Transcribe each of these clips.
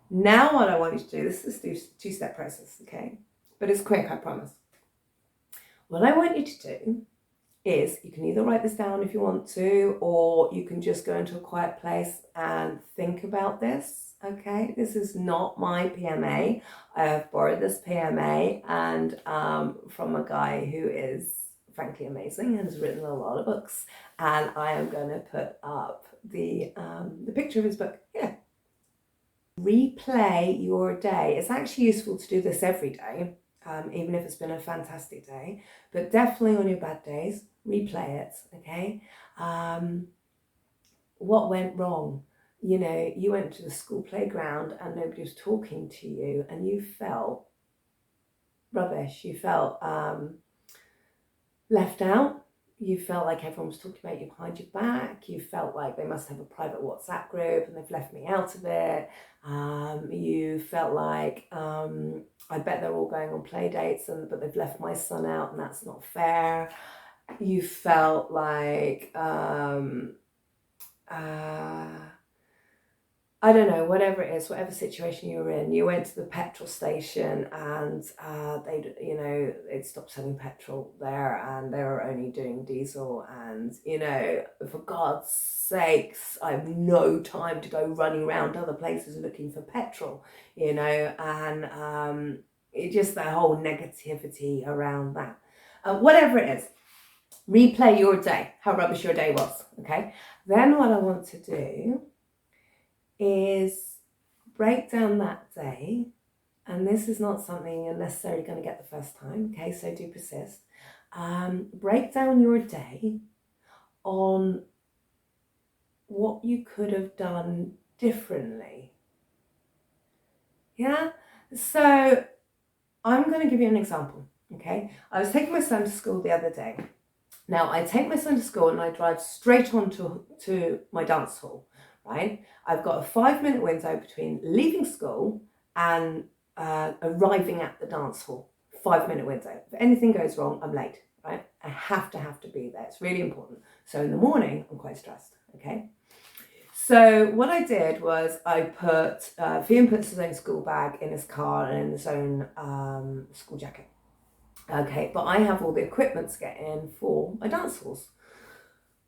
Now what I want you to do, this is a two-step process, okay? But it's quick, I promise. What I want you to do is, you can either write this down if you want to, or you can just go into a quiet place and think about this, okay? This is not my PMA. I have borrowed this PMA and from a guy who is frankly amazing and has written a lot of books, and I am going to put up the picture of his book here. Replay your day. It's actually useful to do this every day, even if it's been a fantastic day, but definitely on your bad days, replay it, okay? What went wrong? You know, you went to the school playground and nobody was talking to you and you felt rubbish. You felt left out. You felt like everyone was talking about you behind your back. You felt like they must have a private WhatsApp group and they've left me out of it. You felt like, I bet they're all going on play dates, but they've left my son out and that's not fair. You felt like, I don't know, whatever it is, whatever situation you're in, you went to the petrol station and they'd stopped selling petrol there and they were only doing diesel, and, for God's sakes, I have no time to go running around other places looking for petrol, and it just that whole negativity around that. Whatever it is, replay your day, how rubbish your day was, okay? Then what I want to do is break down that day, and this is not something you're necessarily going to get the first time, okay, so do persist. Break down your day on what you could have done differently. Yeah, so I'm going to give you an example, okay? I was taking my son to school the other day. Now, I take my son to school and I drive straight on to my dance hall, right? I've got a 5-minute window between leaving school and arriving at the dance hall. 5-minute window. If anything goes wrong, I'm late, right? I have to be there. It's really important. So in the morning, I'm quite stressed, okay? So what I did was I put, Fian puts his own school bag in his car and in his own school jacket. Okay, but I have all the equipment to get in for my dance halls.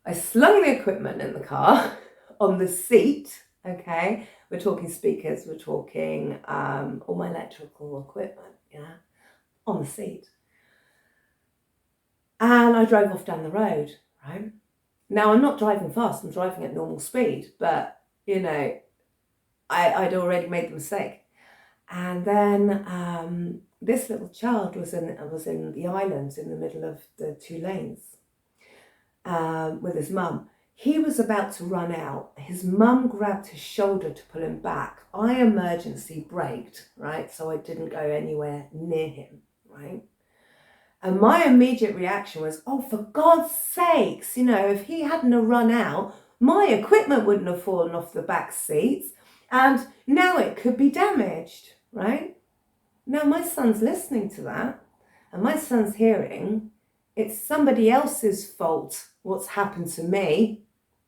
I slung the equipment in the car on the seat, okay? We're talking speakers, we're talking all my electrical equipment, yeah, on the seat. And I drove off down the road, right? Now, I'm not driving fast, I'm driving at normal speed, but, I'd already made the mistake. And then this little child was in the islands in the middle of the 2 lanes with his mum. He was about to run out. His mum grabbed his shoulder to pull him back. I emergency braked, right? So I didn't go anywhere near him, right? And my immediate reaction was, oh, for God's sakes, if he hadn't have run out, my equipment wouldn't have fallen off the back seats and now it could be damaged, right? Now my son's listening to that and my son's hearing it's somebody else's fault what's happened to me,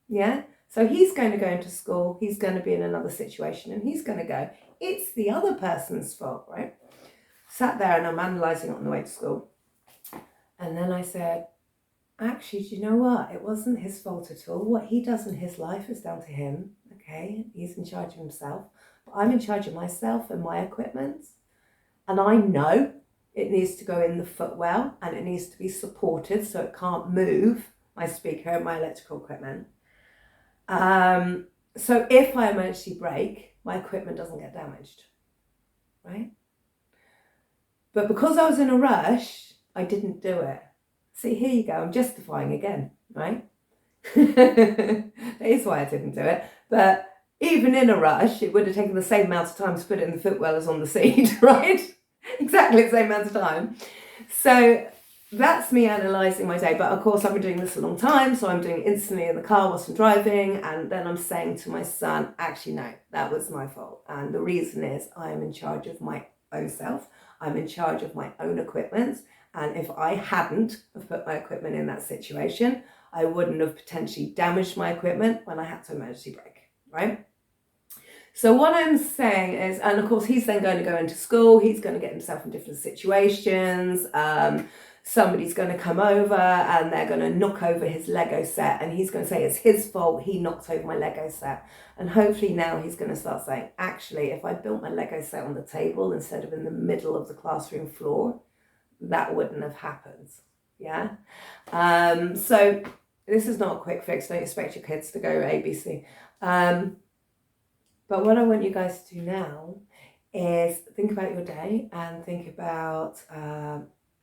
yeah? So he's going to go into school, he's going to be in another situation and he's going to go, it's the other person's fault, right? Sat there and I'm analysing it on the way to school. And then I said, actually, do you know what? It wasn't his fault at all. What he does in his life is down to him, okay? He's in charge of himself. But I'm in charge of myself and my equipment. And I know it needs to go in the footwell and it needs to be supported so it can't move, my speaker and my electrical equipment. So if I emergency brake, my equipment doesn't get damaged, right? But because I was in a rush, I didn't do it. See, here you go, I'm justifying again, right? That is why I didn't do it. But even in a rush, it would have taken the same amount of time to put it in the footwell as on the seat, right? Exactly the same amount of time. So that's me analysing my day. But of course, I've been doing this a long time, so I'm doing it instantly in the car whilst I'm driving. And then I'm saying to my son, actually, no, that was my fault. And the reason is I am in charge of my own self. I'm in charge of my own equipment. And if I hadn't have put my equipment in that situation, I wouldn't have potentially damaged my equipment when I had to emergency brake, right? So what I'm saying is, and of course he's then going to go into school, he's going to get himself in different situations. Somebody's going to come over and they're going to knock over his Lego set, and he's going to say it's his fault, he knocked over my Lego set. And hopefully now he's going to start saying, actually, if I built my Lego set on the table instead of in the middle of the classroom floor, that wouldn't have happened. Yeah. So this is not a quick fix. Don't expect your kids to go ABC. But what I want you guys to do now is think about your day and think about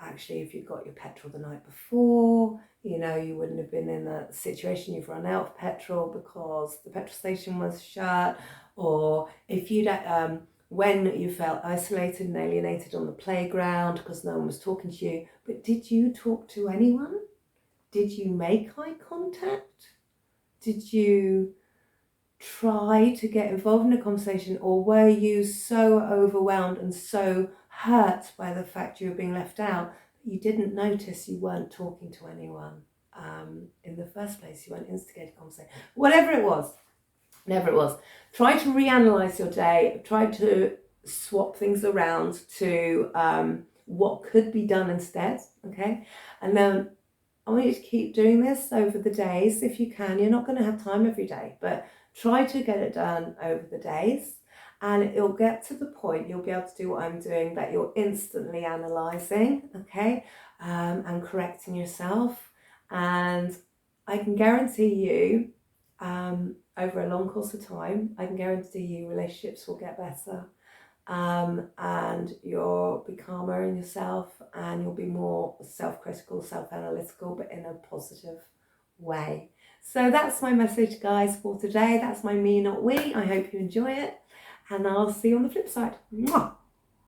actually if you got your petrol the night before, you know, you wouldn't have been in a situation you've run out of petrol because the petrol station was shut, or if you'd when you felt isolated and alienated on the playground because no one was talking to you, but did you talk to anyone? Did you make eye contact? Did you try to get involved in a conversation, or were you so overwhelmed and so hurt by the fact you were being left out that you didn't notice you weren't talking to anyone in the first place? You weren't instigating conversation. Whatever it was, try to reanalyze your day, try to swap things around to what could be done instead, okay? And then I want you to keep doing this over the days if you can. You're not going to have time every day, but try to get it done over the days, and it'll get to the point you'll be able to do what I'm doing, that you're instantly analysing, okay, and correcting yourself. And I can guarantee you, over a long course of time, I can guarantee you relationships will get better. And you'll be calmer in yourself, and you'll be more self-critical, self-analytical, but in a positive way. So that's my message, guys, for today. That's my me, not we. I hope you enjoy it, and I'll see you on the flip side. Mwah!